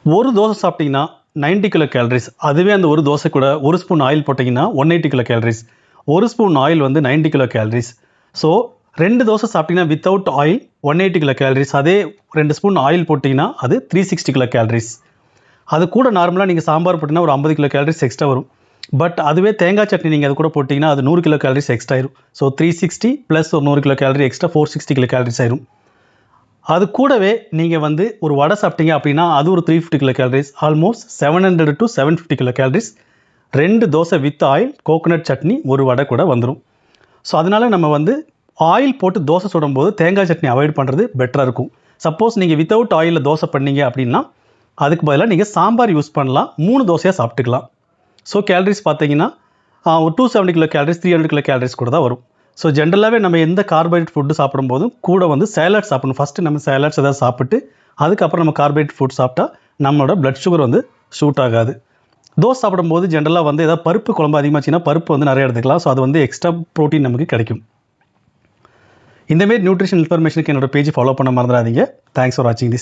ஒரு தோசை சாப்பிட்டீங்கன்னா 90 kilo calories. அதுவே அந்த ஒரு தோசை கூட ஒரு ஸ்பூன் ஆயில் போட்டிங்கன்னா 180 கிலோ கேலரிஸ். ஒரு ஸ்பூன் ஆயில் வந்து 90 கிலோ கேலரிஸ். ஸோ 2 தோசை சாப்பிட்டீங்கன்னா வித்தவுட் ஆயில் 180 கிலோ கேலரிஸ். அதே 2 ஸ்பூன் ஆயில் போட்டிங்கன்னா அது 360 கிலோ கேலரிஸ். அது கூட நார்மலாக நீங்கள் சாம்பார் போட்டிங்கன்னா ஒரு 50 கிலோ கேலரிஸ் எக்ஸ்ட்ரா வரும். பட் அதுவே தேங்காய் சட்னி நீங்கள் அது கூட போட்டிங்கன்னா அது 100 கிலோ கேலரிஸ் எக்ஸ்ட்ரா ஆயிரும். ஸோ 360 ப்ளஸ் ஒரு 100 kilo gallery extra 460 kilo calories ஆயிரும். அது கூடவே நீங்கள் வந்து ஒரு வடை சாப்பிட்டீங்க அப்படின்னா அது ஒரு 350 kilo calories, almost 700 to 750 kilo calories. 2 dosa with oil, coconut chutney, ஒரு வடை கூட வந்துடும். ஸோ அதனால் நம்ம வந்து ஆயில் போட்டு தோசை சுடும்போது தேங்காய் சட்னி அவாய்ட் பண்ணுறது பெட்டராக இருக்கும். சப்போஸ் நீங்கள் வித்தவுட் ஆயிலில் தோசை பண்ணீங்க அப்படின்னா அதுக்கு பதிலாக நீங்கள் சாம்பார் யூஸ் பண்ணலாம், 3 தோசையாக சாப்பிட்டுக்கலாம். ஸோ கேலரிஸ் பார்த்தீங்கன்னா ஒரு 270 கிலோ கேலரிஸ், 300 கிலோ கேலரிஸ் கூட தான் வரும். ஸோ ஜென்ரலாகவே நம்ம எந்த கார்போஹைட்ரேட் ஃபுட்டு சாப்பிடும்போதும் கூட வந்து சேலட் சாப்பிடணும். ஃபஸ்ட்டு நம்ம சேலட்ஸ் எதாவது சாப்பிட்டு அதுக்கப்புறம் நம்ம கார்போஹைட்ரேட் ஃபுட் சாப்பிட்டா நம்மளோட பிளட் சுகர் வந்து ஷூட் ஆகாது. தோசை சாப்பிடும்போது ஜென்ரலாக வந்து ஏதாவது பருப்பு குழம்பு அதிகமாச்சுன்னா பருப்பு வந்து நிறைய எடுத்துக்கலாம். ஸோ அது வந்து எக்ஸ்ட்ரா ப்ரோட்டீன் நமக்கு கிடைக்கும். இந்தமாரி நியூட்ரிஷன் இன்ஃபர்மேஷனுக்கு என்னோட பேஜ் ஃபாலோ பண்ண மறந்துடாதீங்க. தேங்க்ஸ் ஃபார் வாட்சிங் திஸ்.